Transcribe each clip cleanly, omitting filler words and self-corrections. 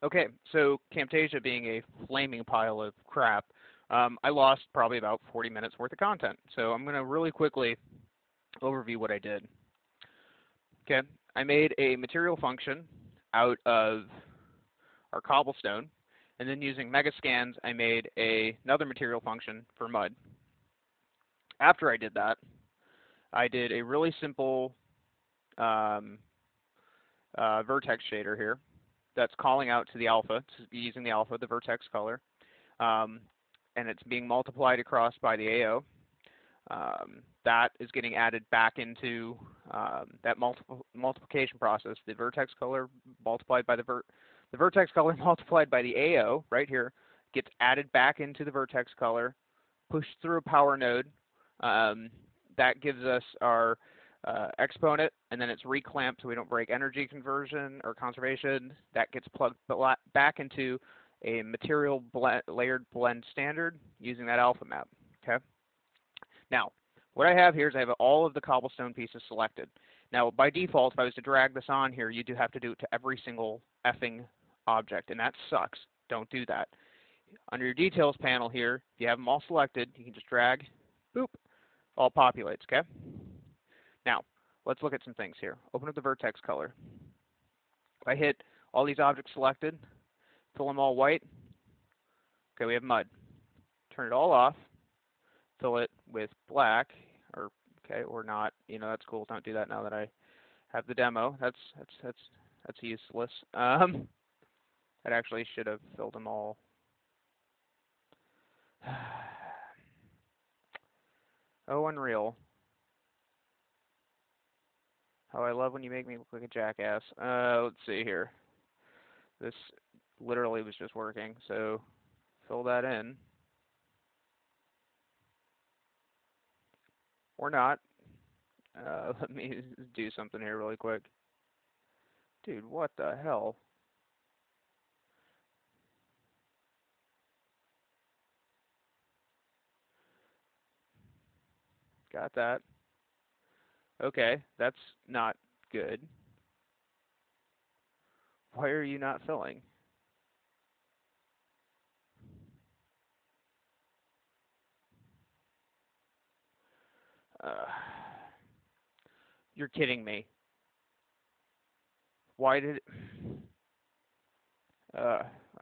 Okay, so Camtasia being a flaming pile of crap, I lost probably about 40 minutes worth of content. So I'm going to really quickly overview what I did. Okay, I made a material function out of our cobblestone, and then using megascans, I made another material function for mud. After I did that, I did a really simple um, vertex shader here that's calling out to the alpha, using the alpha, the vertex color, um, and it's being multiplied across by the AO. That is getting added back into that multiplication process. The vertex color multiplied by the vertex color multiplied by the AO right here gets added back into the vertex color, pushed through a power node. That gives us our exponent, and then it's reclamped so we don't break energy conversion or conservation. That gets plugged back into a material layered blend standard using that alpha map. Okay. Now, what I have here is I have all of the cobblestone pieces selected. Now, by default, if I was to drag this on here, you do have to do it to every single effing object, and that sucks. Don't do that. Under your details panel here, if you have them all selected, you can just drag, boop, all populates, okay? Now, let's look at some things here. Open up the vertex color. If I hit all these objects selected, fill them all white, okay, we have mud. Turn it all off, fill it with black, or okay, or not. You know, that's cool. Don't do that now that I have the demo. That's useless. That actually should have filled them all. Oh, Unreal. How I love when you make me look like a jackass. Let's see here. This literally was just working, so fill that in. Or not. Let me do something here really quick. Dude, what the hell? Got that. Okay, that's not good. Why are you not filling? Uh, you're kidding me. Why did it...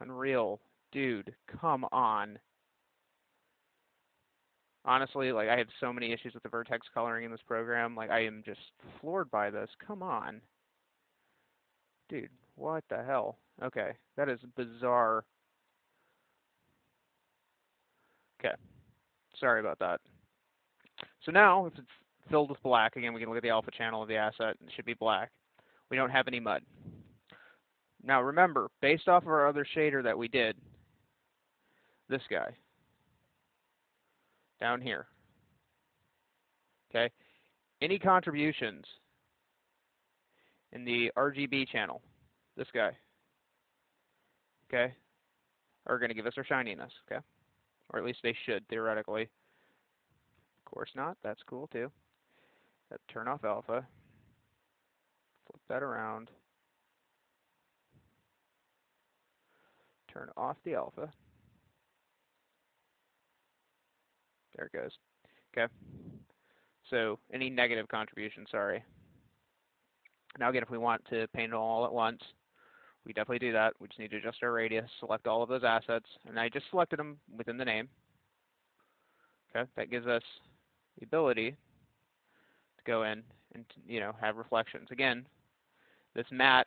Unreal. Dude, come on. Honestly, like, I have so many issues with the vertex coloring in this program. Like, I am just floored by this. Come on. Dude, what the hell? Okay, that is bizarre. Okay, sorry about that. So now, if it's filled with black, again, we can look at the alpha channel of the asset. It should be black. We don't have any mud. Now remember, based off of our other shader that we did, this guy, down here, okay, any contributions in the RGB channel, this guy, okay, are going to give us our shininess, okay, or at least they should, theoretically. Of course not, that's cool too. Turn off alpha, flip that around, turn off the alpha. There it goes. Okay. So any negative contribution, sorry. Now again, if we want to paint it all at once, we definitely do that. We just need to adjust our radius, select all of those assets, and I just selected them within the name. Okay, that gives us the ability to go in and, you know, have reflections. Again, this matte,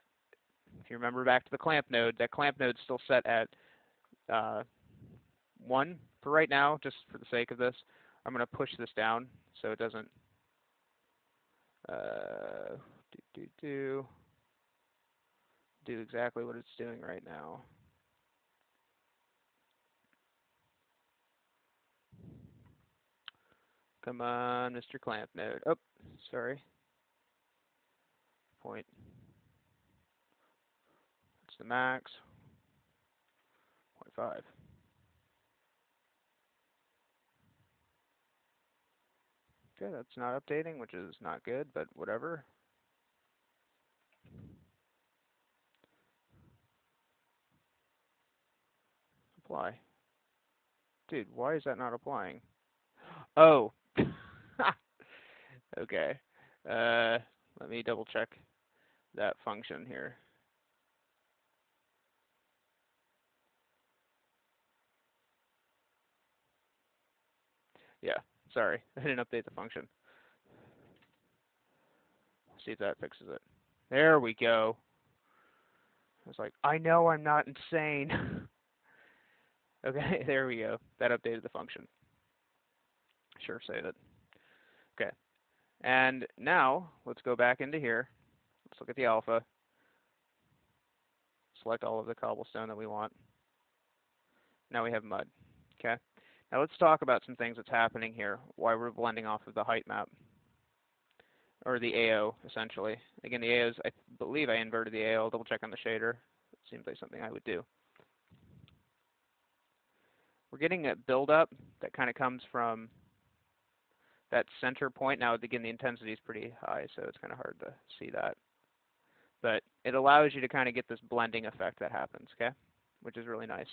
if you remember back to the clamp node, that clamp node is still set at 1 for right now, just for the sake of this. I'm going to push this down so it doesn't do exactly what it's doing right now. Come on, Mr. Clamp node. Oh, sorry. Point. That's the max. 0.5. Okay, that's not updating, which is not good, but whatever. apply? Dude, why is that not applying? Oh. Okay. Let me double check that function here. Yeah, sorry. I didn't update the function. See if that fixes it. There we go. I was like, I know I'm not insane. Okay, there we go. That updated the function. Sure, save it. Okay. And now, let's go back into here. Let's look at the alpha. Select all of the cobblestone that we want. Now we have mud. Okay. Now let's talk about some things that's happening here, why we're blending off of the height map, or the AO, essentially. Again, the AOs, I believe I inverted the AO. I'll double check on the shader. It seems like something I would do. We're getting a buildup that kind of comes from that center point. Now, again, the intensity is pretty high, so it's kind of hard to see that. But it allows you to kind of get this blending effect that happens, okay? Which is really nice.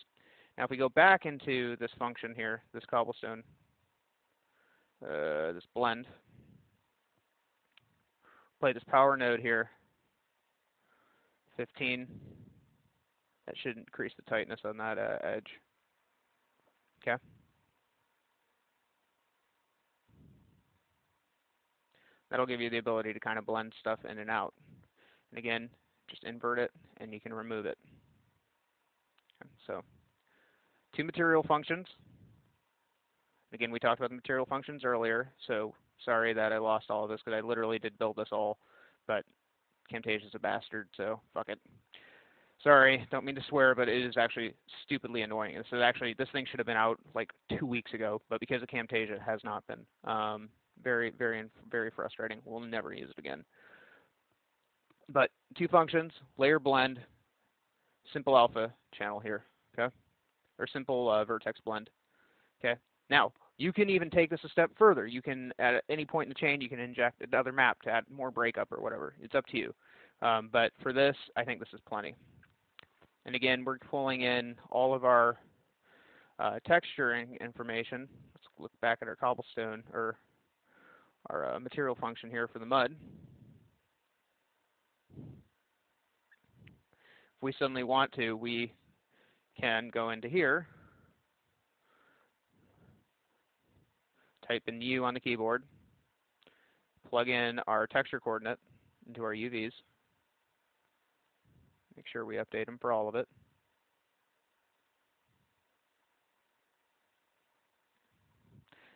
Now, if we go back into this function here, this cobblestone, this blend, play this power node here, 15. That should increase the tightness on that edge. Okay. That'll give you the ability to kind of blend stuff in and out. And again, just invert it and you can remove it. Okay. So, two material functions. Again, we talked about the material functions earlier, so sorry that I lost all of this because I literally did build this all, but Camtasia's a bastard, so fuck it. Sorry, don't mean to swear, but it is actually stupidly annoying. This thing should have been out like 2 weeks ago, but because of Camtasia, it has not been. Very, very, very frustrating. We'll never use it again. But two functions, layer blend, simple alpha channel here, okay? Or simple vertex blend, okay? Now, you can even take this a step further. You can, at any point in the chain, you can inject another map to add more breakup or whatever. It's up to you. But for this, I think this is plenty. And again, we're pulling in all of our texturing information. Let's look back at our cobblestone, or our material function here for the mud. If we suddenly want to, we can go into here, type in U on the keyboard, plug in our texture coordinate into our UVs, make sure we update them for all of it.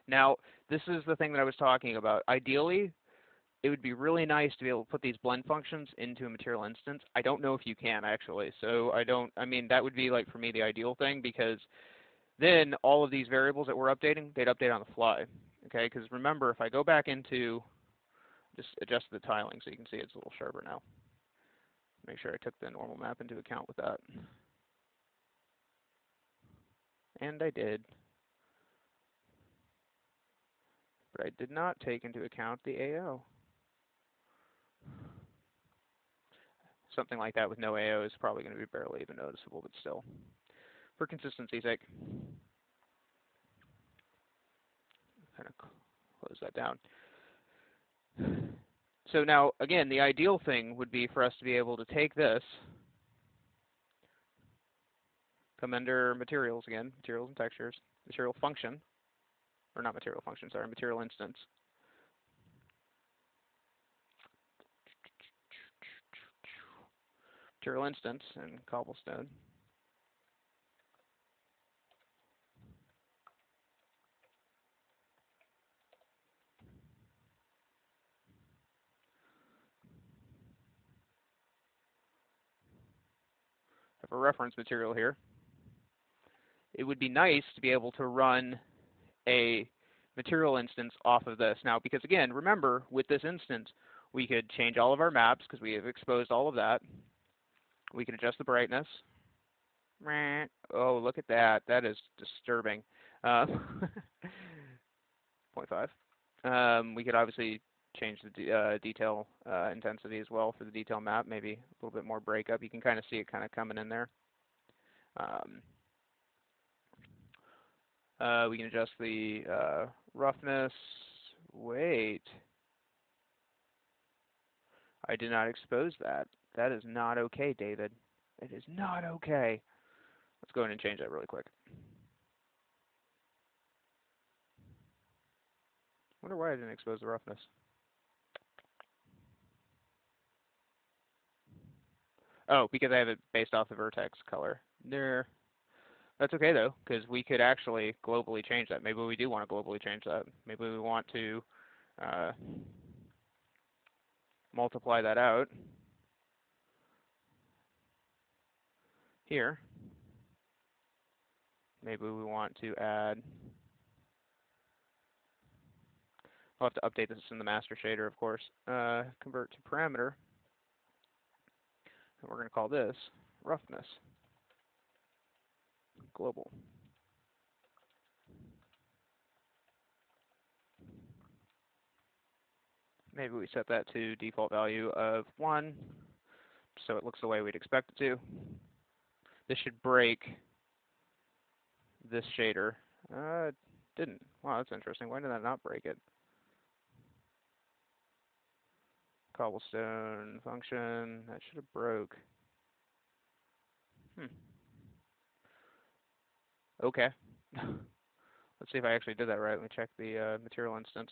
Now, this is the thing that I was talking about. Ideally, it would be really nice to be able to put these blend functions into a material instance. I don't know if you can, actually. So I mean, that would be, like, for me, the ideal thing, because then all of these variables that we're updating, they'd update on the fly. Okay, because remember, if I go back into, just adjust the tiling so you can see it's a little sharper now. Make sure I took the normal map into account with that. And I did. But I did not take into account the AO. Something like that with no AO is probably going to be barely even noticeable, but still, for consistency's sake, kind of close that down. So now, again, the ideal thing would be for us to be able to take this, come under materials again, materials and textures, material function, or not material function, sorry, material instance. Material instance and cobblestone. Have a reference material here. It would be nice to be able to run a material instance off of this. Now, because again, remember, with this instance, we could change all of our maps because we have exposed all of that. We can adjust the brightness. Oh, look at that. That is disturbing. 0.5. We could obviously change the detail intensity as well for the detail map, maybe a little bit more breakup. You can kind of see it kind of coming in there. We can adjust the roughness. Wait, I did not expose that. That is not okay, David. It is not okay. Let's go ahead and change that really quick. Wonder why I didn't expose the roughness. Oh, because I have it based off the vertex color. There. That's okay though, because we could actually globally change that. Maybe we do want to globally change that. Maybe we want to uh, multiply that out here. Maybe we want to add. I'll have to update this in the master shader, of course. Convert to parameter, and we're going to call this roughness global. Maybe we set that to default value of 1, so it looks the way we'd expect it to. This should break this shader. It didn't. Wow, that's interesting. Why did that not break it? Cobblestone function, that should have broke. Okay. Let's see if I actually did that right. Let me check the material instance.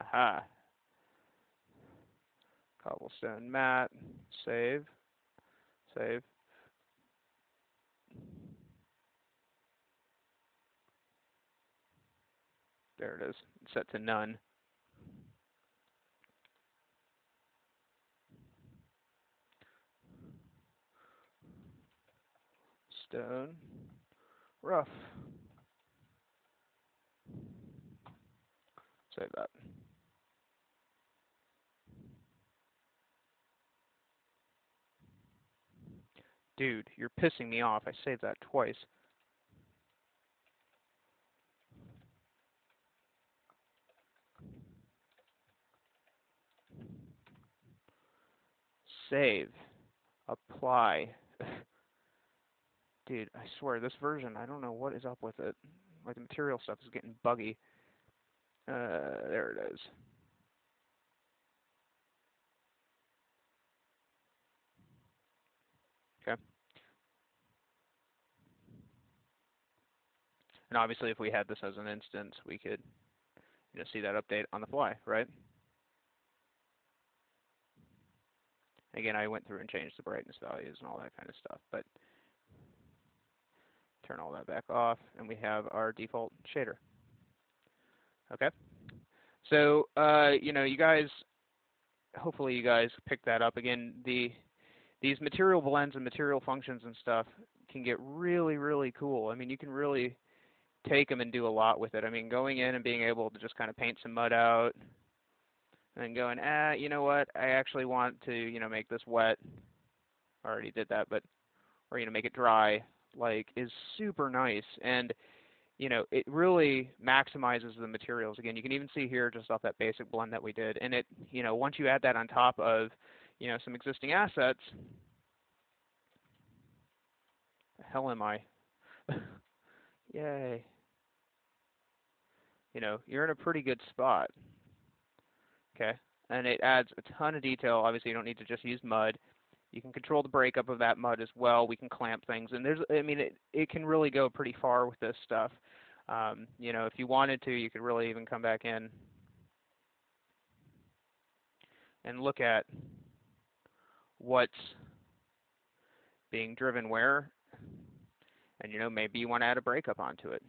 Aha. Cobblestone mat. Save. Save. There it is. It's set to none. Stone. Rough. Save that. Dude, you're pissing me off. I saved that twice. Save. Apply. Dude, I swear, this version, I don't know what is up with it. Like, the material stuff is getting buggy. There it is. Okay. And obviously, if we had this as an instance, we could, see that update on the fly, right? Again, I went through and changed the brightness values and all that kind of stuff, but turn all that back off, and we have our default shader. Okay? So, you guys, hopefully you guys picked that up. Again, these material blends and material functions and stuff can get really, really cool. I mean, you can really take them and do a lot with it. I mean, going in and being able to just kind of paint some mud out and going, you know what, I actually want to, make this wet. I already did that, but, or, make it dry, like, is super nice. And, it really maximizes the materials. Again, you can even see here just off that basic blend that we did. And it, once you add that on top of, some existing assets, the hell am I? Yay. You're in a pretty good spot. Okay. And it adds a ton of detail. Obviously, you don't need to just use mud. You can control the breakup of that mud as well. We can clamp things. And it can really go pretty far with this stuff. If you wanted to, you could really even come back in and look at what's being driven where. And, maybe you want to add a breakup onto it.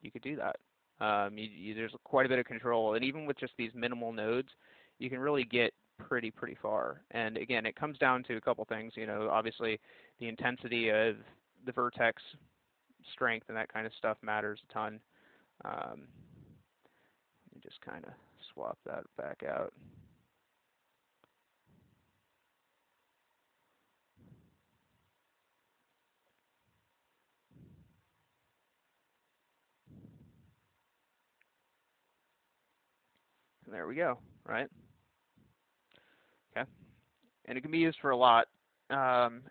You could do that. There's quite a bit of control. And even with just these minimal nodes, you can really get pretty far. And again, it comes down to a couple things. Obviously the intensity of the vertex strength and that kind of stuff matters a ton. Let me just kind of swap that back out. And there we go, right? Okay. and it can be used for a lot.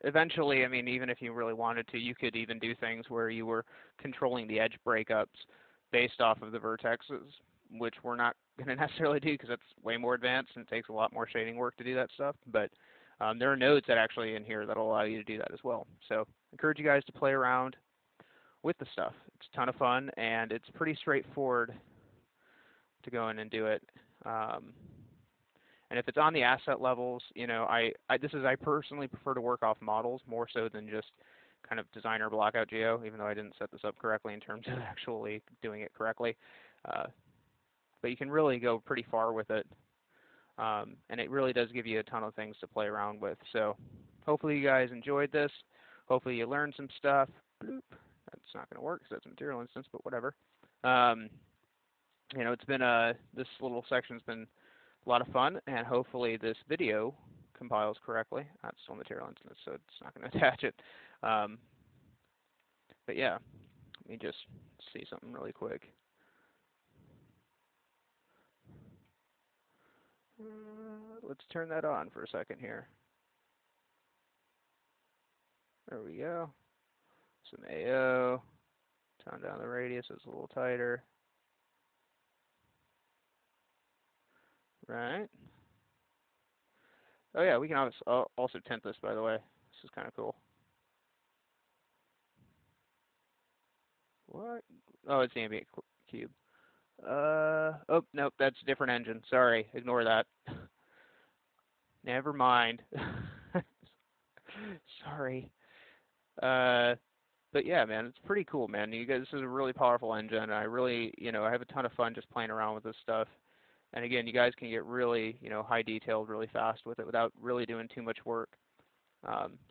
Eventually, I mean, even if you really wanted to, you could even do things where you were controlling the edge breakups based off of the vertexes, which we're not going to necessarily do because that's way more advanced and it takes a lot more shading work to do that stuff. But there are nodes that actually in here that'll allow you to do that as well. So I encourage you guys to play around with the stuff. It's a ton of fun and it's pretty straightforward to go in and do it. And if it's on the asset levels, you know, I personally prefer to work off models more so than just kind of designer blockout geo, even though I didn't set this up correctly in terms of actually doing it correctly. But you can really go pretty far with it. And it really does give you a ton of things to play around with. So hopefully you guys enjoyed this. Hopefully you learned some stuff. Bloop. That's not going to work because that's a material instance, but whatever. You know, it's been this little section's been a lot of fun, and hopefully this video compiles correctly. That's still material instance, so it's not going to attach it. But yeah, let me just see something really quick. Let's turn that on for a second here. There we go. Some AO. Tone down the radius, it's a little tighter. Right. Oh yeah, we can also tint this, by the way. This is kind of cool. What? Oh, it's the ambient cube. Oh, nope, that's a different engine. Sorry, ignore that. Never mind. Sorry. But yeah, man, it's pretty cool, man. You guys, this is a really powerful engine. I really, you know, I have a ton of fun just playing around with this stuff. And again, you guys can get really, you know, high detailed really fast with it without really doing too much work.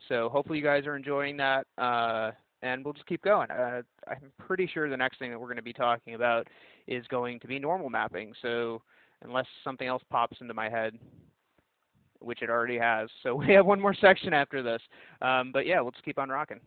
So hopefully you guys are enjoying that, and we'll just keep going. I'm pretty sure the next thing that we're going to be talking about is going to be normal mapping. So unless something else pops into my head, which it already has. So we have one more section after this. But yeah, we'll just keep on rocking.